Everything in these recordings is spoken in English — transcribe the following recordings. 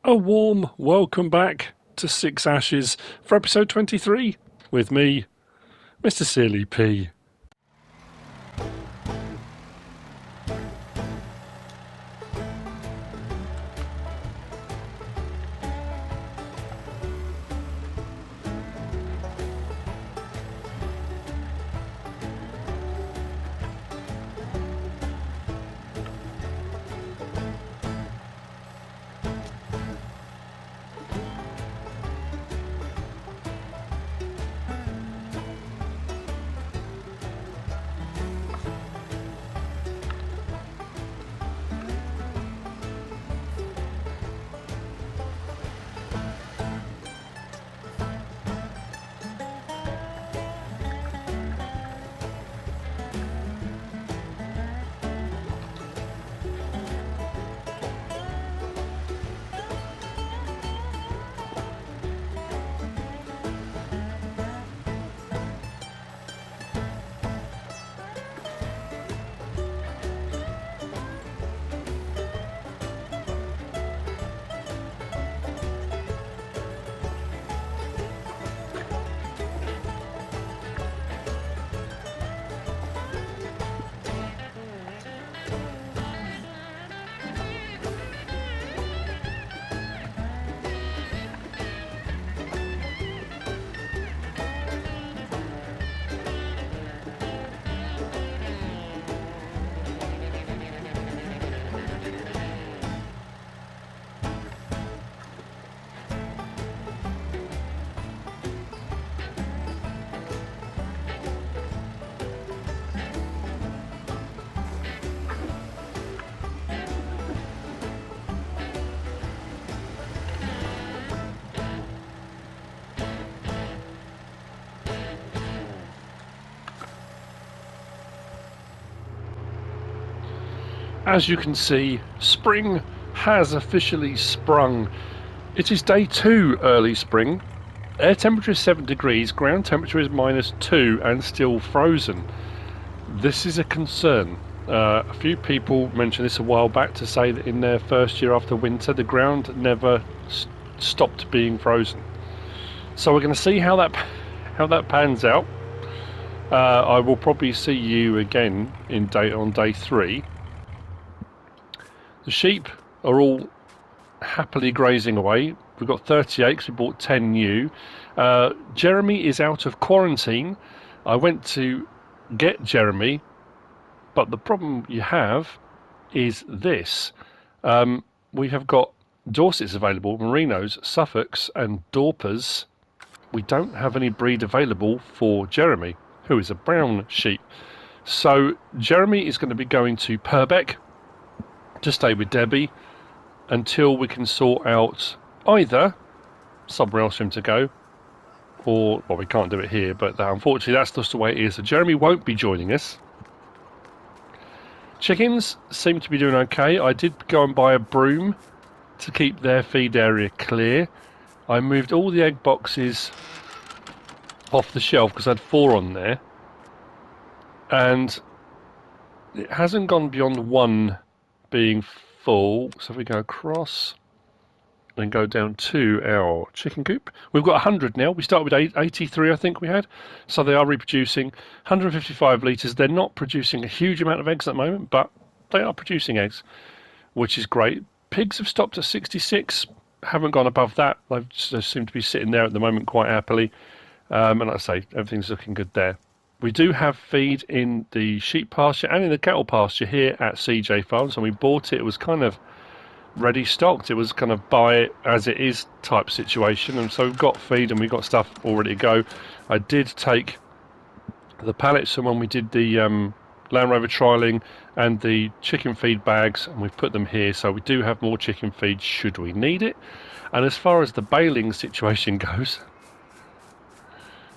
A warm welcome back to Six Ashes for episode 23 with me, MrSealyp. As you can see, spring has officially sprung. It is day 2 early spring. Air temperature is 7 degrees, ground temperature is -2 and still frozen. This is a concern. A few people mentioned this a while back to say that in their first year after winter the ground never stopped being frozen. So we're going to see how that pans out. I will probably see you again on day 3. The sheep are all happily grazing away. We've got 38 because we bought 10 new. Jeremy is out of quarantine. I went to get Jeremy, but the problem you have is this. We have got Dorsets available, Merinos, Suffolks and Dorpers. We don't have any breed available for Jeremy, who is a brown sheep. So Jeremy is going to be going to Purbeck to stay with Debbie until we can sort out either somewhere else for him to go, or, well, we can't do it here, but unfortunately that's just the way it is. So Jeremy won't be joining us. Chickens seem to be doing okay. I did go and buy a broom to keep their feed area clear. I moved all the egg boxes off the shelf because I had 4 on there, and it hasn't gone beyond 1 being full. So if we go across and go down to our chicken coop, we've got 100 now. We started with 83, I think we had. So they are reproducing 155 litres. They're not producing a huge amount of eggs at the moment, but they are producing eggs, which is great. Pigs have stopped at 66, haven't gone above that. They seem to be sitting there at the moment quite happily. And like I say, everything's looking good there. We do have feed in the sheep pasture and in the cattle pasture here at CJ Farms. And we bought it. It was kind of ready stocked. It was kind of buy it as it is type situation. And so we've got feed and we've got stuff all ready to go. I did take the pallets from when we did the Land Rover trialling and the chicken feed bags, and we've put them here. So we do have more chicken feed should we need it. And as far as the baling situation goes,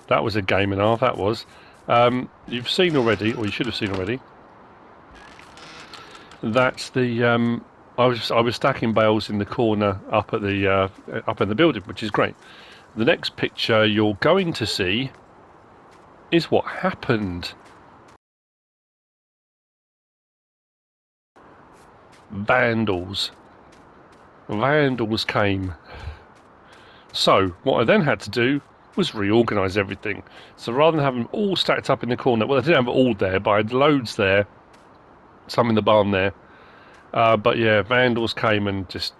that was a game and a half, that was. You've seen already, or you should have seen already, that's the I was stacking bales in the corner up in the building, which is great. The next picture you're going to see is what happened. Vandals. vandals came. So what I then had to do was reorganise everything. So rather than have them all stacked up in the corner, well, I didn't have it all there, but I had loads there, some in the barn there. But yeah, vandals came and just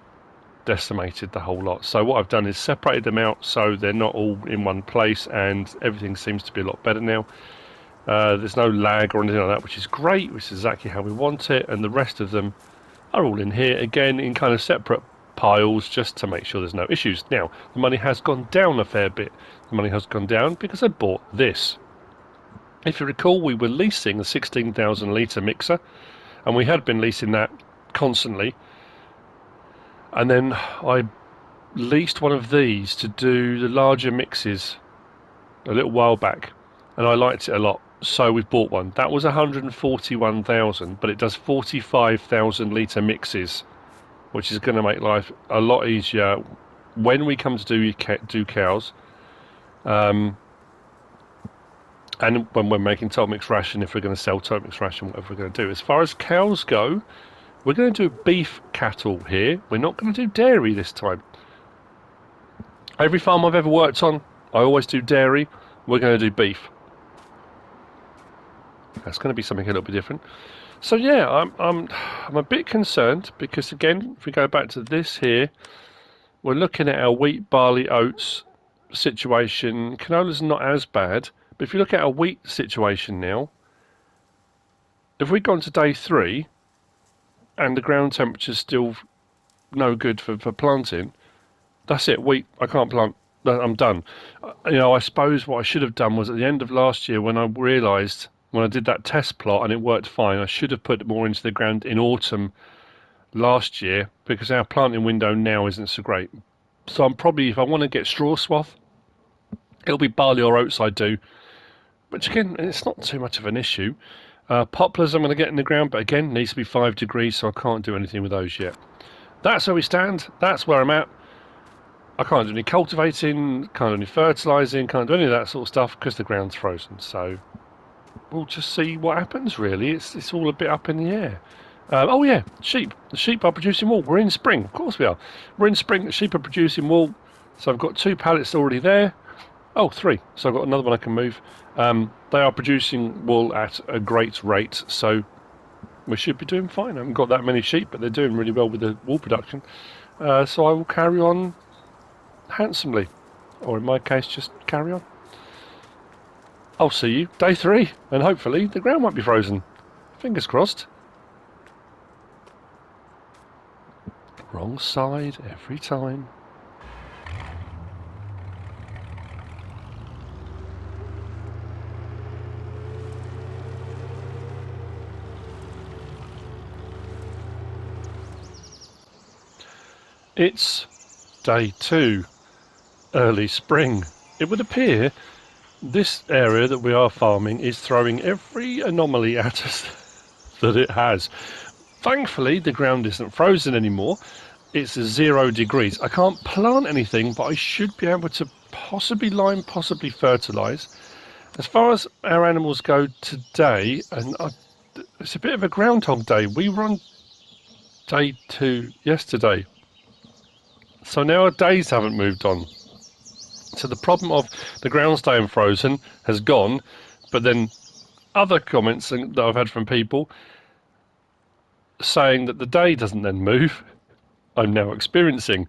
decimated the whole lot. So what I've done is separated them out so they're not all in one place, and everything seems to be a lot better now. There's no lag or anything like that, which is great, which is exactly how we want it. And the rest of them are all in here again in kind of separate piles, just to make sure there's no issues. Now the money has gone down a fair bit. The money has gone down because I bought this. If you recall, we were leasing a 16,000 litre mixer, and we had been leasing that constantly. And then I leased one of these to do the larger mixes a little while back, and I liked it a lot, so we bought one. That was 141,000, but it does 45,000 litre mixes, which is going to make life a lot easier when we come to do cows, and when we're making total mix ration, if we're going to sell total mix ration, whatever we're going to do. As far as cows go, we're going to do beef cattle here. We're not going to do dairy this time. Every farm I've ever worked on, I always do dairy. We're going to do beef. That's going to be something a little bit different. So yeah, I'm a bit concerned because, again, if we go back to this here, we're looking at our wheat, barley, oats situation. Canola's not as bad, but if you look at our wheat situation now, if we've gone to day 3 and the ground temperature's still no good for planting, that's it. Wheat, I can't plant. I'm done. You know, I suppose what I should have done was at the end of last year, when I realised, when I did that test plot and it worked fine, I should have put more into the ground in autumn last year, because our planting window now isn't so great. So I'm probably, if I want to get straw swath, it'll be barley or oats I do, which again, it's not too much of an issue. Poplars I'm going to get in the ground, but again, needs to be 5 degrees, so I can't do anything with those yet. That's where we stand. That's where I'm at. I can't do any cultivating, can't do any fertilising, can't do any of that sort of stuff because the ground's frozen. So we'll just see what happens, really. It's all a bit up in the air. Oh yeah, sheep. The sheep are producing wool. We're in spring. Of course we are. We're in spring. The sheep are producing wool. So I've got 2 pallets already there. Oh, 3. So I've got another one I can move. They are producing wool at a great rate. So we should be doing fine. I haven't got that many sheep, but they're doing really well with the wool production. So I will carry on handsomely, or in my case, just carry on. I'll see you day 3, and hopefully the ground won't be frozen. Fingers crossed. Wrong side every time. It's day 2, early spring. It would appear this area that we are farming is throwing every anomaly at us that it has. Thankfully, the ground isn't frozen anymore. It's 0 degrees. I can't plant anything, but I should be able to possibly lime, possibly fertilise. As far as our animals go today, and it's a bit of a groundhog day. We were on day 2 yesterday. So now our days haven't moved on. So the problem of the ground staying frozen has gone, but then other comments that I've had from people saying that the day doesn't then move, I'm now experiencing.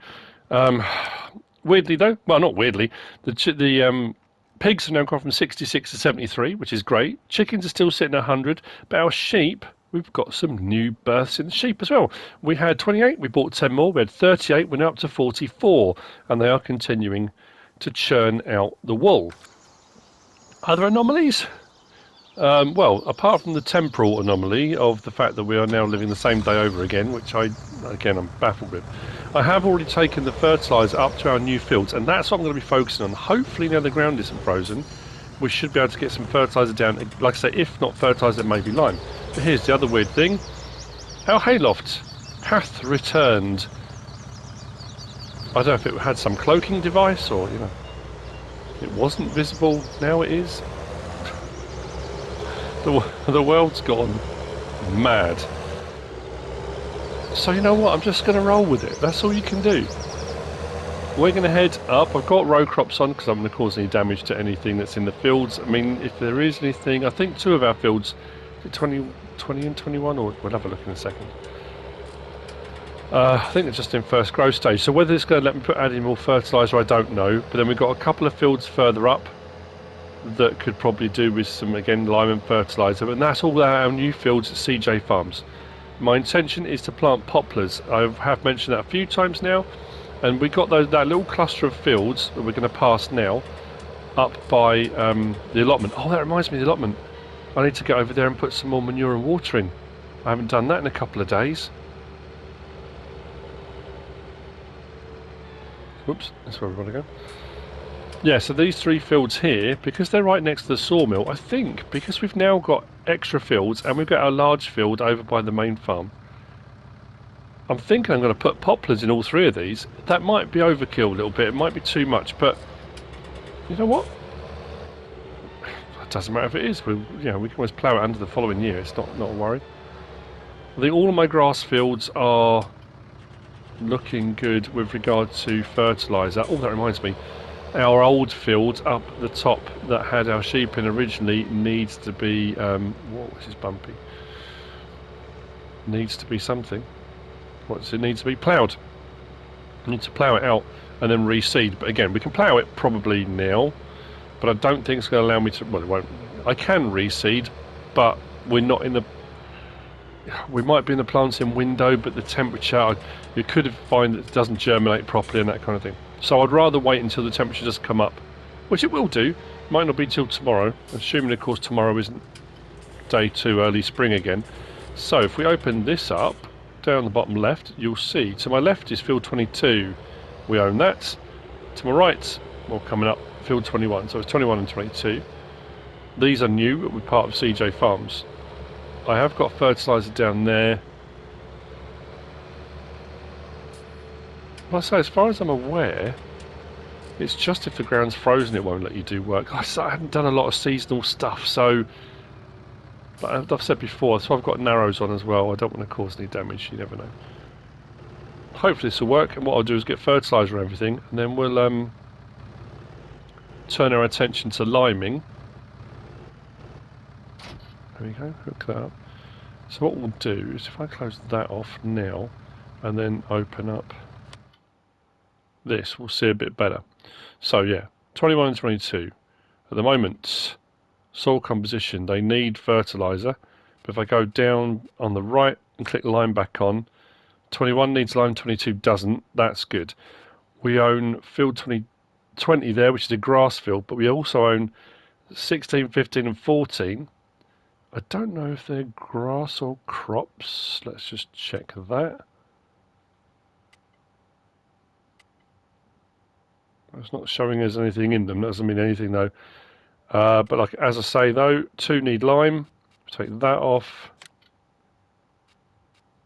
Weirdly though, well, not weirdly, the pigs have now gone from 66 to 73, which is great. Chickens are still sitting at 100, but our sheep, we've got some new births in the sheep as well. We had 28, we bought 10 more, we had 38, we're now up to 44, and they are continuing to churn out the wool. Are there anomalies? Well, apart from the temporal anomaly of the fact that we are now living the same day over again, which I'm baffled with. I have already taken the fertiliser up to our new fields, and that's what I'm going to be focusing on. Hopefully now the ground isn't frozen, we should be able to get some fertiliser down. Like I say, if not fertiliser, maybe lime. But here's the other weird thing. Our hayloft hath returned. I don't know if it had some cloaking device or, you know, it wasn't visible, now it is. The world's gone mad. So you know what? I'm just going to roll with it. That's all you can do. We're going to head up. I've got row crops on because I'm going to cause any damage to anything that's in the fields. I mean, if there is anything, I think 2 of our fields, 20 and 21, or we'll have a look in a second. I think they're just in first growth stage. So whether it's going to let me add any more fertiliser, I don't know. But then we've got a couple of fields further up that could probably do with some, again, lime and fertiliser. And that's all our new fields at CJ Farms. My intention is to plant poplars. I have mentioned that a few times now. And we got that little cluster of fields that we're going to pass now up by the allotment. Oh, that reminds me of the allotment. I need to get over there and put some more manure and water in. I haven't done that in a couple of days. Whoops, that's where we want to go. Yeah, so these 3 fields here, because they're right next to the sawmill, I think because we've now got extra fields and we've got our large field over by the main farm, I'm thinking I'm going to put poplars in all 3 of these. That might be overkill a little bit, it might be too much, but you know what? It doesn't matter if it is. We can always plough it under the following year. It's not a worry. I think all of my grass fields are looking good with regard to fertiliser. Oh, that reminds me. Our old field up the top that had our sheep in originally needs to be... what was this bumpy? Needs to be something. What does it need to be? Ploughed. I need to plough it out and then reseed. But again, we can plough it probably now, but I don't think it's going to allow me to... Well, it won't. I can reseed, but we're not in the... We might be in the planting window, but the temperature, you could find that it doesn't germinate properly and that kind of thing. So I'd rather wait until the temperature does come up, which it will do. Might not be till tomorrow, assuming, of course, tomorrow isn't day 2, early spring again. So if we open this up, down the bottom left, you'll see to my left is field 22. We own that. To my right, well, coming up, field 21. So it's 21 and 22. These are new, but we're part of CJ Farms. I have got fertiliser down there. Well, I say, as far as I'm aware, it's just if the ground's frozen it won't let you do work. I haven't done a lot of seasonal stuff, so... But I've said before, so I've got narrows on as well. I don't want to cause any damage, you never know. Hopefully this will work, and what I'll do is get fertiliser and everything, and then we'll turn our attention to liming. There we go, hook that up. So what we'll do is if I close that off now, and then open up this, we'll see a bit better. So yeah, 21 and 22. At the moment, soil composition, they need fertiliser. But if I go down on the right and click lime back on, 21 needs lime, 22 doesn't. That's good. We own field 20 there, which is a grass field, but we also own 16, 15 and 14. I don't know if they're grass or crops. Let's just check that. It's not showing us anything in them. That doesn't mean anything though. But like as I say though, 2 need lime. Take that off.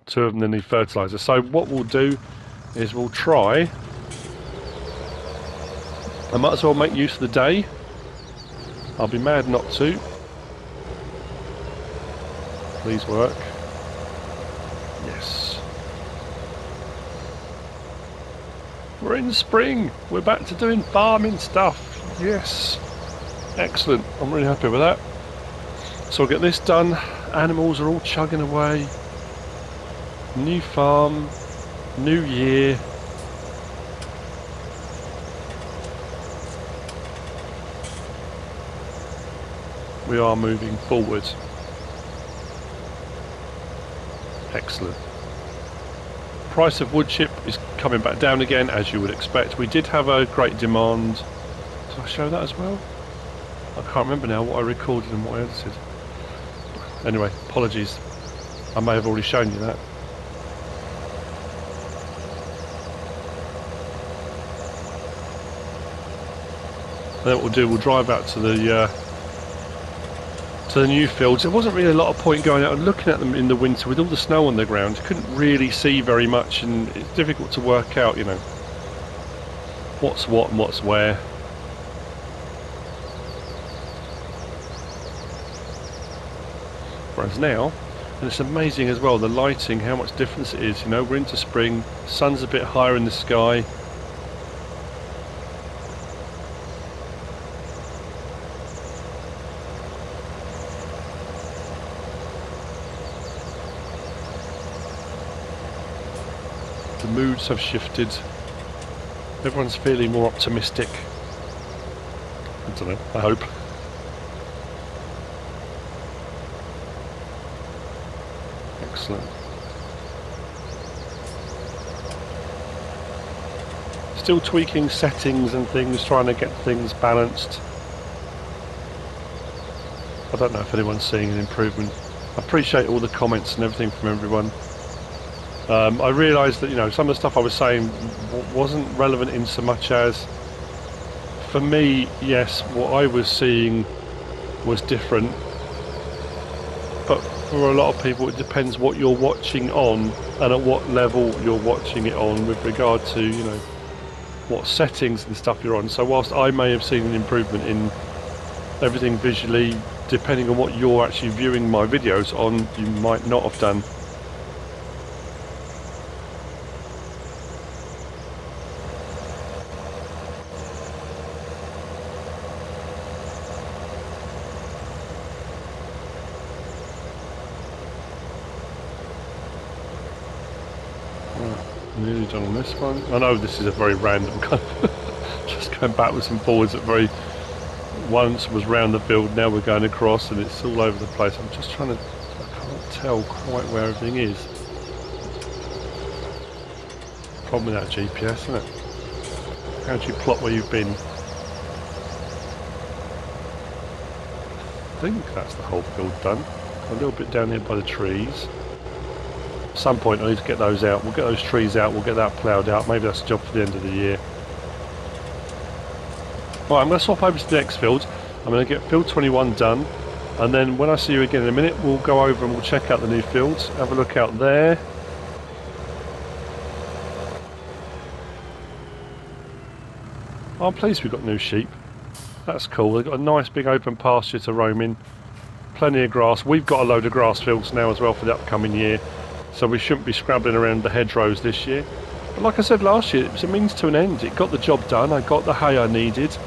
2 of them then need fertiliser. So what we'll do is we'll try. I might as well make use of the day. I'll be mad not to. Please work. Yes. We're in spring. We're back to doing farming stuff. Yes. Excellent. I'm really happy with that. So I'll get this done. Animals are all chugging away. New farm. New year. We are moving forward. Excellent. Price of wood chip is coming back down again, as you would expect. We did have a great demand. Did I show that as well? I can't remember now what I recorded and what I edited. Anyway, apologies. I may have already shown you that. And then what we'll do, we'll drive out to the new fields. There wasn't really a lot of point going out and looking at them in the winter with all the snow on the ground. You couldn't really see very much, and it's difficult to work out, you know, what's what and what's where. Whereas now And it's amazing as well, the lighting, how much difference it is. You know, we're into spring, sun's a bit higher in the sky. The moods have shifted. Everyone's feeling more optimistic. I don't know, I hope. Excellent. Still tweaking settings and things, trying to get things balanced. I don't know if anyone's seeing an improvement. I appreciate all the comments and everything from everyone. I realised that, you know, some of the stuff I was saying wasn't relevant in so much as, for me, yes, what I was seeing was different, but for a lot of people it depends what you're watching on and at what level you're watching it on with regard to, you know, what settings and stuff you're on. So whilst I may have seen an improvement in everything visually, depending on what you're actually viewing my videos on, you might not have done. Nearly done on this one. I know this is a very random kind of just going backwards and forwards at very, once was round the field, now we're going across and it's all over the place. I'm just trying to, I can't tell quite where everything is. Problem with that GPS, isn't it? How do you plot where you've been? I think that's the whole field done. A little bit down here by the trees. At some point I need to get those out. We'll get those trees out, we'll get that ploughed out. Maybe that's a job for the end of the year. Right, I'm going to swap over to the next field. I'm going to get field 21 done. And then when I see you again in a minute, we'll go over and we'll check out the new fields. Have a look out there. I'm pleased we've got new sheep. That's cool. They've got a nice big open pasture to roam in. Plenty of grass. We've got a load of grass fields now as well for the upcoming year. So we shouldn't be scrabbling around the hedgerows this year. But like I said last year, it was a means to an end. It got the job done. I got the hay I needed.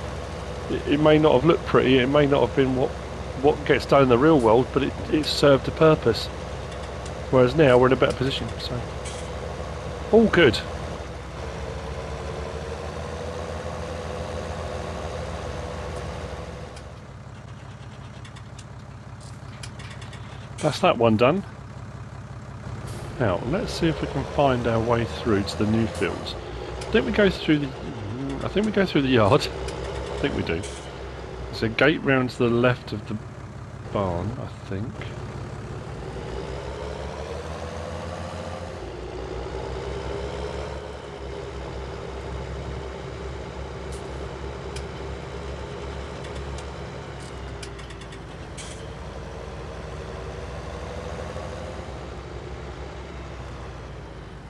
It may not have looked pretty. It may not have been what gets done in the real world, but it served a purpose. Whereas now we're in a better position. So all good. That's that one done. Now, let's see if we can find our way through to the new fields. I think we go through the yard. I think we do. There's a gate round to the left of the barn, I think.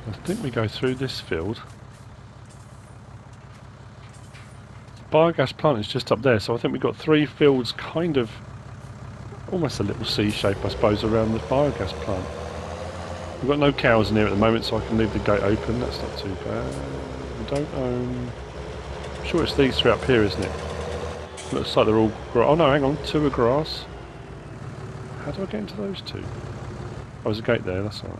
I think we go through this field. The biogas plant is just up there, so I think we've got 3 fields, kind of almost a little C shape, I suppose, around the biogas plant. We've got no cows in here at the moment, so I can leave the gate open. That's not too bad. We don't own... I'm sure it's these 3 up here, isn't it? Looks like they're all... Oh no, hang on, 2 are grass. How do I get into those 2? Oh, there's a gate there, that's alright.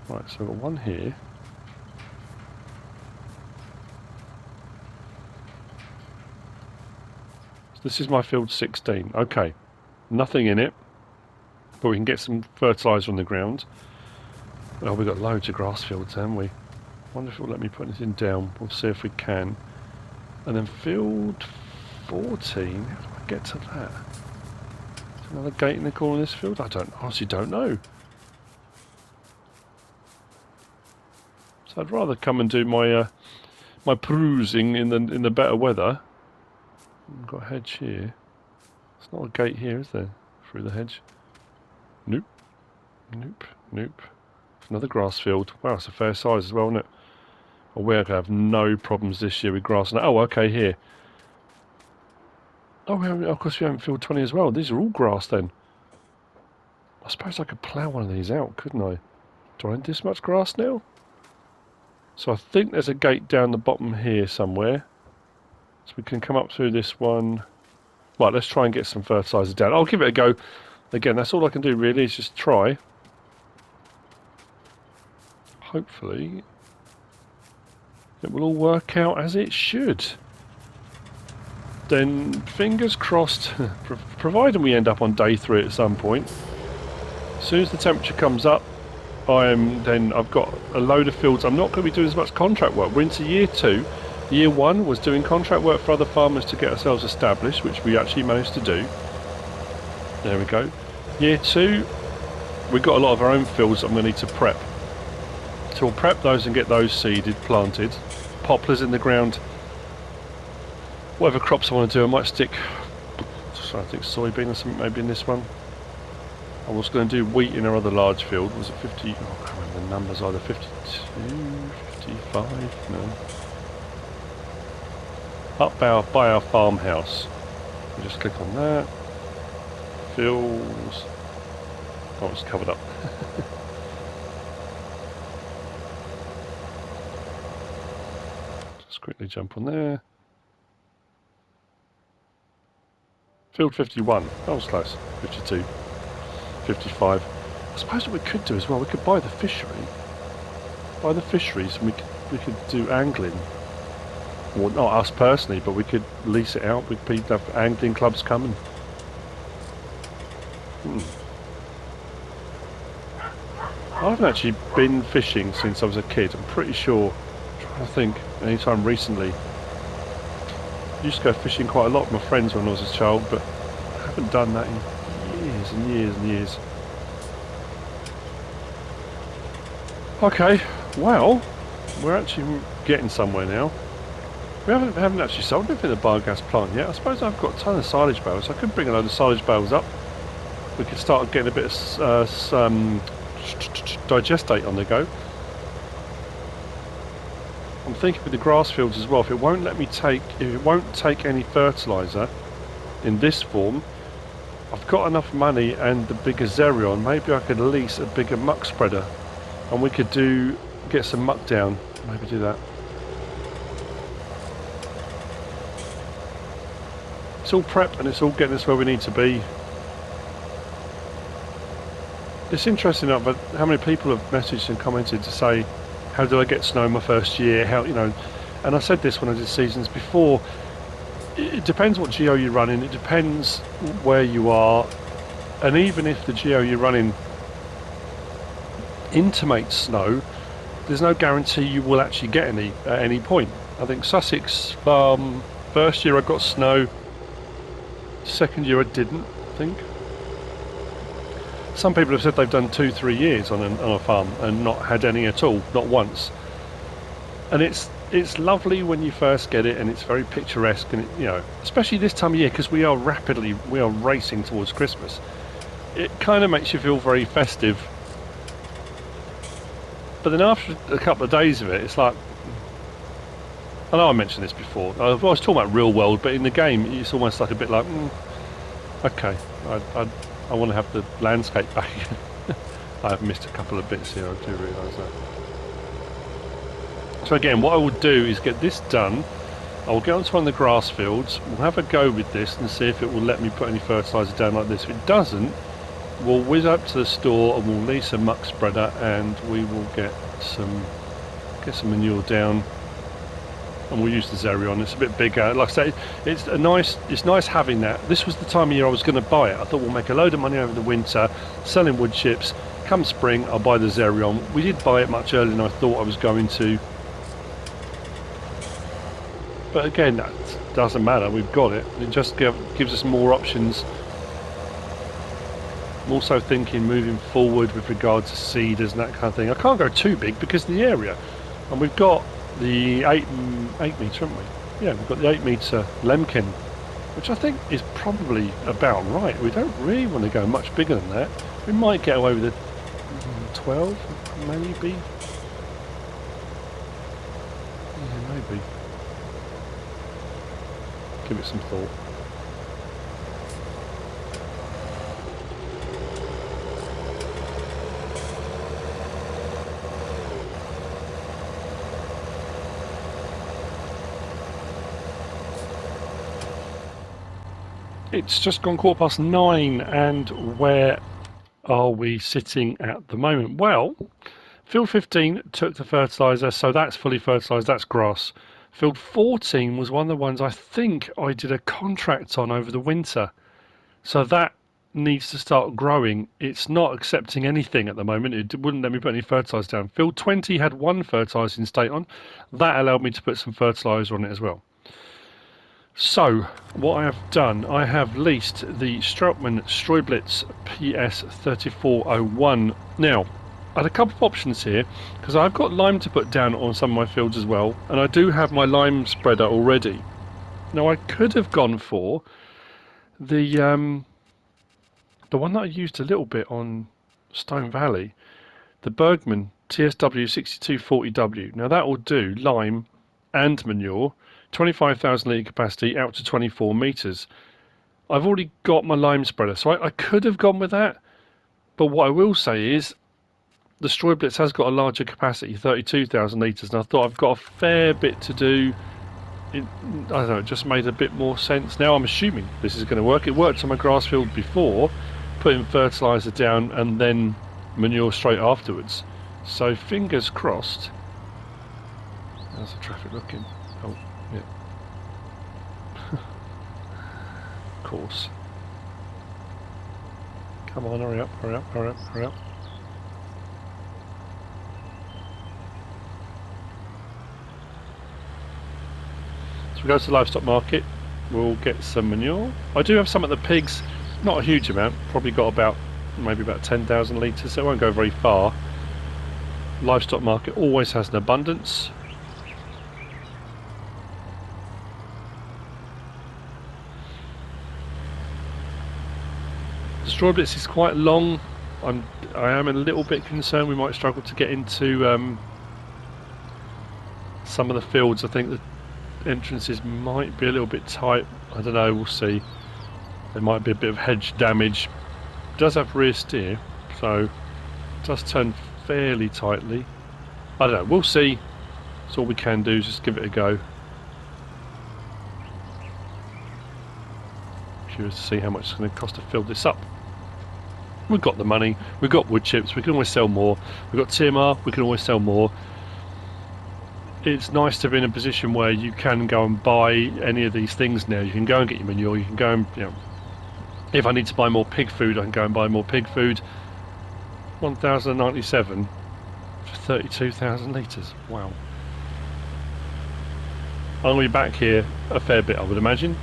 Right, so we've got 1 here. So this is my field 16. Okay, nothing in it, but we can get some fertiliser on the ground. Oh, we've got loads of grass fields, haven't we? Wonder if it'll let me put anything down. We'll see if we can. And then field 14, how do I get to that? Is there another gate in the corner of this field? I honestly don't know. So I'd rather come and do my my perusing in the better weather. We've got a hedge here. It's not a gate here, is there? Through the hedge. Nope. Nope. Nope. It's another grass field. Wow, it's a fair size as well, isn't it? Well, we're going to have no problems this year with grass. Oh, okay, here. Oh, of course we haven't field 20 as well. These are all grass then. I suppose I could plough one of these out, couldn't I? Do I need this much grass now? So I think there's a gate down the bottom here somewhere. So we can come up through this one. Right, let's try and get some fertiliser down. I'll give it a go. Again, that's all I can do really, is just try. Hopefully it will all work out as it should. Then, fingers crossed, providing we end up on day 3 at some point. As soon as the temperature comes up, I've got a load of fields. I'm not going to be doing as much contract work. We're into year 2. Year 1 was doing contract work for other farmers to get ourselves established, which we actually managed to do. There we go. Year 2, we've got a lot of our own fields that I'm going to need to prep. So we'll prep those and get those seeded, planted. Poplars in the ground. Whatever crops I want to do, I might stick, I think soybean or something maybe in this one. I was going to do wheat in our other large field. Was it 50? Oh, I can't remember the numbers either. 52, 55, no. Up by our farmhouse. We'll just click on that. Fields. Oh, it's covered up. Just quickly jump on there. Field 51. That was close. 52. 55. I suppose what we could do as well, we could buy the fishery. Buy the fisheries and we could do angling. Well, not us personally, but we could lease it out. We'd have angling clubs coming. I haven't actually been fishing since I was a kid. I'm pretty sure. I'm trying to think anytime recently. I used to go fishing quite a lot with my friends when I was a child, but I haven't done that in years and years and years. Okay, well, we're actually getting somewhere now. We haven't actually sold anything at the biogas plant yet. I suppose I've got a ton of silage bales. I could bring a load of silage bales up. We could start getting a bit of digestate on the go. I'm thinking with the grass fields as well, if it won't take any fertiliser in this form, I've got enough money and the bigger Xerion, maybe I could lease a bigger muck spreader and we could get some muck down, maybe do that. It's all prep and it's all getting us where we need to be. It's interesting enough how many people have messaged and commented to say, how did I get snow my first year? How, you know, and I said this when I did seasons before. It depends what geo you're running. It depends where you are, and even if the geo you're running intimates snow, there's no guarantee you will actually get any at any point. I think Sussex, first year I got snow. Second year I didn't. I think. Some people have said they've done 2-3 years on a farm and not had any at all, not once. And it's lovely when you first get it, and it's very picturesque, and you know, especially this time of year because we are racing towards Christmas. It kind of makes you feel very festive. But then after a couple of days of it, it's like, I know I mentioned this before. I was talking about real world, but in the game, it's almost like a bit like, okay, I want to have the landscape back. I've missed a couple of bits here, I do realise that. So again, what I will do is get this done. I will get onto one of the grass fields. We'll have a go with this and see if it will let me put any fertiliser down like this. If it doesn't, we'll whiz up to the store and we'll lease a muck spreader and we will get some manure down. And we'll use the Xerion. It's a bit bigger. Like I say, it's nice having that. This was the time of year I was going to buy it. I thought we'll make a load of money over the winter, selling wood chips. Come spring, I'll buy the Xerion. We did buy it much earlier than I thought I was going to. But again, that doesn't matter. We've got it. It just gives us more options. I'm also thinking moving forward with regard to seeders and that kind of thing. I can't go too big because of the area. And we've got the 8 metre, haven't we? Yeah, we've got the 8 metre Lemkin, which I think is probably about right. We don't really want to go much bigger than that. We might get away with a 12, maybe. Yeah, maybe. Give it some thought. It's just gone 9:15, and where are we sitting at the moment? Well, field 15 took the fertiliser, so that's fully fertilised, that's grass. Field 14 was one of the ones I think I did a contract on over the winter, so that needs to start growing. It's not accepting anything at the moment. It wouldn't let me put any fertiliser down. Field 20 had one fertilising state on. That allowed me to put some fertiliser on it as well. So, what I have done, I have leased the Strautmann Streublitz PS3401. Now, I had a couple of options here, because I've got lime to put down on some of my fields as well, and I do have my lime spreader already. Now, I could have gone for the one that I used a little bit on Stone Valley, the Bergman TSW6240W. Now, that will do lime and manure, 25,000 litre capacity out to 24 metres. I've already got my lime spreader, so I could have gone with that, but what I will say is the Streublitz has got a larger capacity, 32,000 litres, and I thought I've got a fair bit to do. I don't know, it just made a bit more sense. Now I'm assuming this is going to work. It worked on my grass field before, putting fertiliser down and then manure straight afterwards. So fingers crossed. How's the traffic looking? Oh, yeah. Of course. Come on, hurry up, hurry up, hurry up, hurry up. So we go to the livestock market, we'll get some manure. I do have some at the pigs, not a huge amount, probably got maybe about 10,000 litres, so it won't go very far. Livestock market always has an abundance. The Streublitz is quite long. I am a little bit concerned we might struggle to get into some of the fields. I think the entrances might be a little bit tight. I don't know, we'll see. There might be a bit of hedge damage. It does have rear steer, so it does turn fairly tightly. I don't know, we'll see. That's all we can do is just give it a go. Curious to see how much it's going to cost to fill this up. We've got the money, we've got wood chips, we can always sell more. We've got TMR, we can always sell more. It's nice to be in a position where you can go and buy any of these things now. You can go and get your manure, you can go and, if I need to buy more pig food, I can go and buy more pig food. 1,097 for 32,000 litres. Wow. I'm going to be back here a fair bit, I would imagine.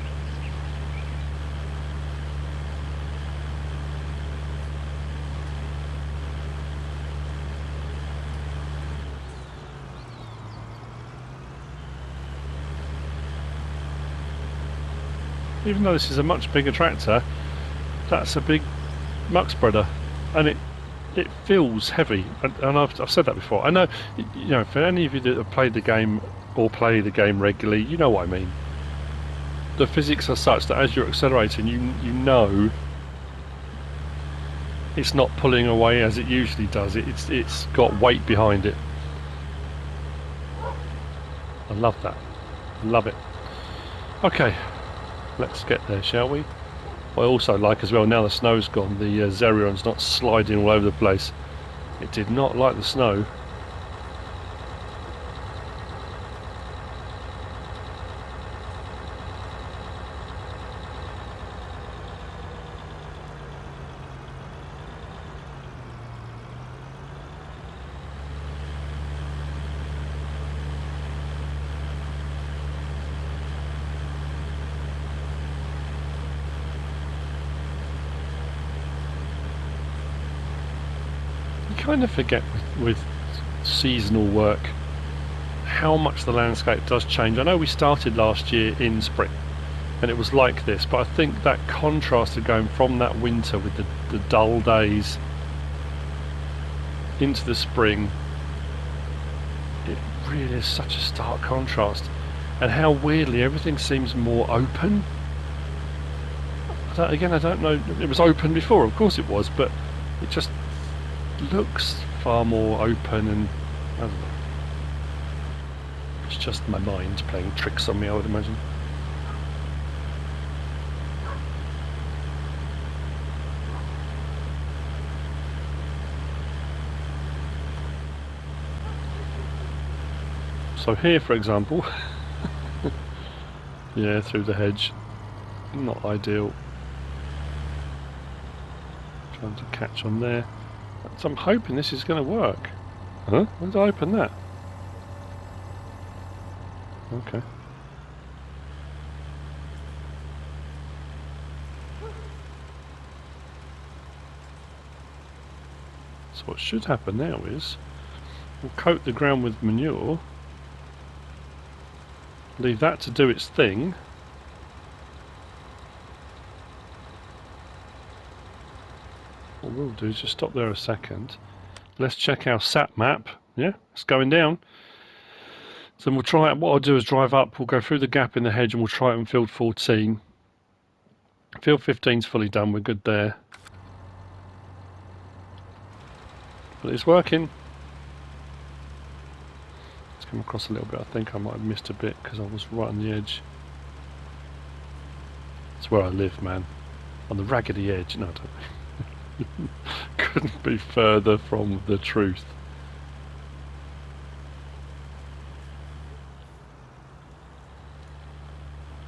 Even though this is a much bigger tractor, that's a big muck spreader, and it feels heavy. And I've said that before. I know, for any of you that have played the game or play the game regularly, you know what I mean. The physics are such that as you're accelerating, you know it's not pulling away as it usually does. It's got weight behind it. I love that. Love it. Okay. Let's get there, shall we? I also like as well, now the snow's gone, the Xerion's not sliding all over the place. It did not like the snow. Kind of forget with seasonal work how much the landscape does change. I know we started last year in spring and it was like this, but I think that contrast of going from that winter with the dull days into the spring, it really is such a stark contrast, and how weirdly everything seems more open. I don't know, it was open before, of course it was, but it just looks far more open, and I don't know. It's just my mind playing tricks on me, I would imagine. So here, for example, yeah, through the hedge, not ideal. Trying to catch on there. So I'm hoping this is going to work. Huh? When did I open that? Okay. So what should happen now is we'll coat the ground with manure, leave that to do its thing. What we'll do is just stop there a second. Let's check our sat map. Yeah, it's going down. So we'll try it. What I'll do is drive up, we'll go through the gap in the hedge and we'll try it on field 14. Field 15's fully done, we're good there. But it's working. Let's come across a little bit. I think I might have missed a bit because I was right on the edge. It's where I live, man. On the raggedy edge. No, I don't. Couldn't be further from the truth.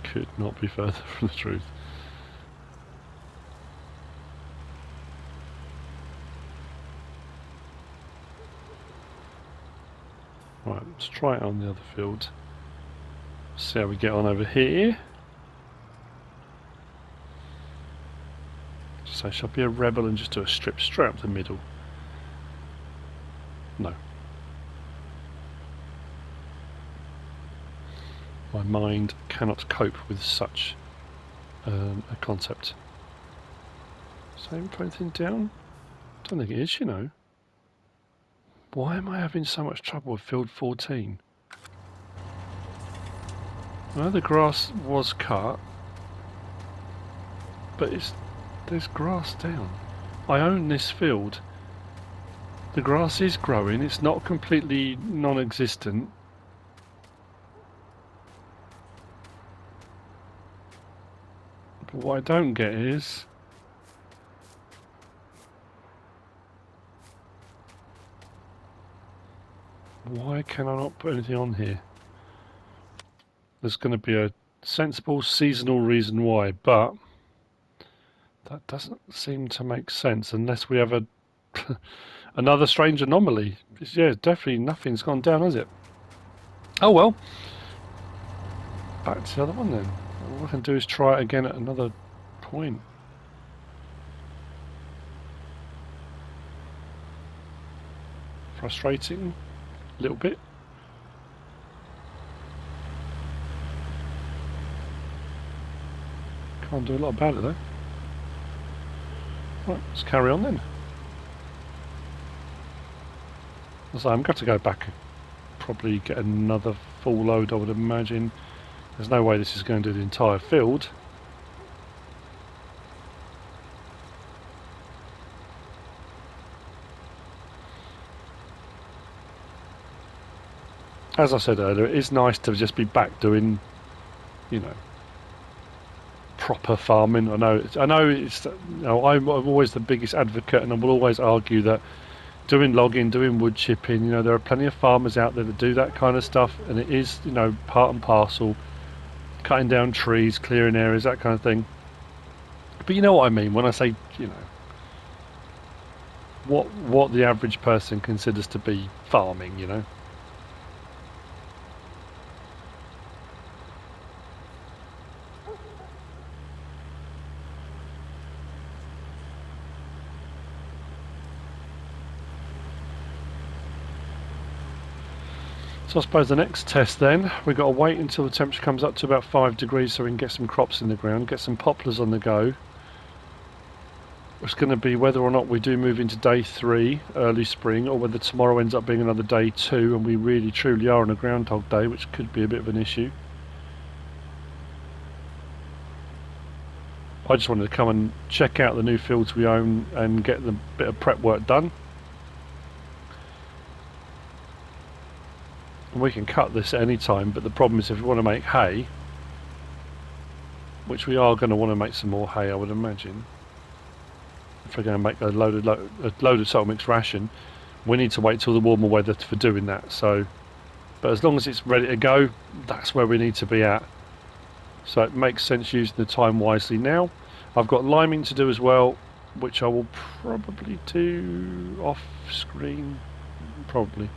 Could not be further from the truth. Right, let's try it on the other field. See how we get on over here. So shall I be a rebel and just do a strip straight up the middle? No. My mind cannot cope with such a concept. Same put anything down? Don't think it is, you know. Why am I having so much trouble with field 14? I know the grass was cut, but there's grass down. I own this field. The grass is growing, it's not completely non-existent. But what I don't get is why can I not put anything on here? There's going to be a sensible seasonal reason why, but that doesn't seem to make sense unless we have a another strange anomaly. Yeah, definitely nothing's gone down, has it? Oh well. Back to the other one then. All I can do is try it again at another point. Frustrating, a little bit. Can't do a lot about it though. Right, let's carry on then. So I'm going to go back, probably get another full load I would imagine. There's no way this is going to do the entire field. As I said earlier, it is nice to just be back doing, you know, proper farming. I know it's you know, I'm always the biggest advocate, and I will always argue that doing logging, doing wood chipping, you know, there are plenty of farmers out there that do that kind of stuff, and it is, you know, part and parcel. Cutting down trees, clearing areas, that kind of thing. But you know what I mean when I say, you know, what the average person considers to be farming, you know. So I suppose the next test then, we've got to wait until the temperature comes up to about 5 degrees so we can get some crops in the ground, get some poplars on the go. It's going to be whether or not we do move into day 3, early spring, or whether tomorrow ends up being another day 2 and we really truly are on a groundhog day, which could be a bit of an issue. I just wanted to come and check out the new fields we own and get the bit of prep work done. We can cut this at any time, but the problem is if we want to make hay, which we are going to want to make some more hay, I would imagine. If we're going to make a load of salt mix ration, we need to wait till the warmer weather for doing that. So But as long as it's ready to go, that's where we need to be at. So it makes sense using the time wisely now. I've got liming to do as well, which I will probably do off screen, probably.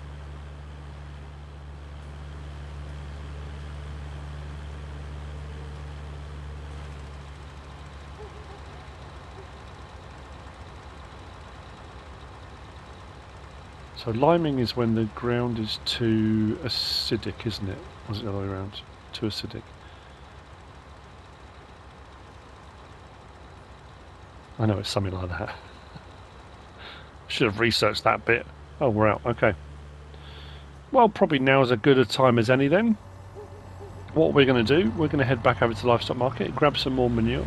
So liming is when the ground is too acidic, isn't it? Or is it the other way around? Too acidic. I know it's something like that. Should have researched that bit. Oh, we're out. Okay. Well, probably now is as good a time as any then. What we're going to do, we're going to head back over to the livestock market, grab some more manure,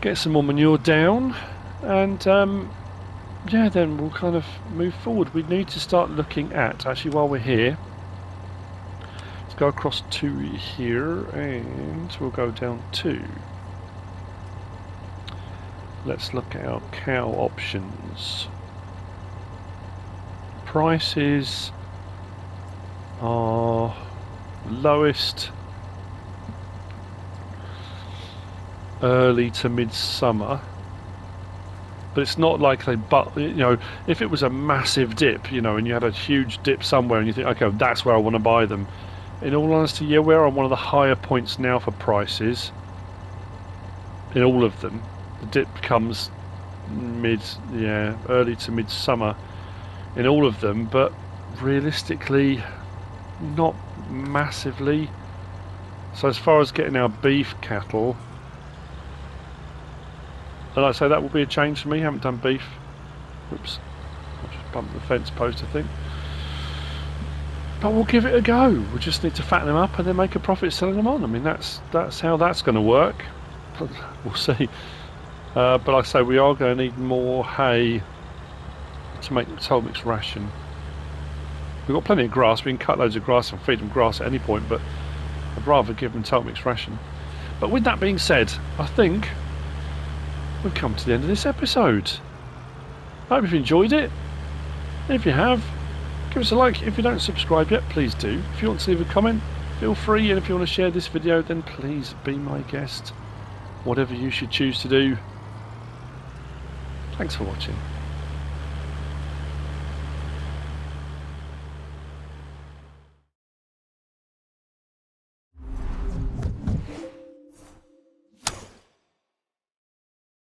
get some more manure down, and yeah, then we'll kind of move forward. We need to start looking at, actually while we're here, let's go across to here and we'll go down to, let's look at our cow options. Prices are lowest early to midsummer. But it's not like they, you know, if it was a massive dip, you know, and you had a huge dip somewhere and you think, okay, that's where I want to buy them. In all honesty, yeah, we're on one of the higher points now for prices. In all of them. The dip comes early to midsummer in all of them, but realistically, not massively. So as far as getting our beef cattle, and like I say, that will be a change for me. I haven't done beef. Whoops. I just bumped the fence post, I think. But we'll give it a go. We just need to fatten them up and then make a profit selling them on. I mean, that's how that's going to work. We'll see. But like I say, we are going to need more hay to make the toll mix ration. We've got plenty of grass. We can cut loads of grass and feed them grass at any point, but I'd rather give them toll mix ration. But with that being said, I think we've come to the end of this episode. I hope you've enjoyed it. If you have, give us a like. If you don't subscribe yet, please do. If you want to leave a comment, feel free. And if you want to share this video, then please be my guest. Whatever you should choose to do. Thanks for watching.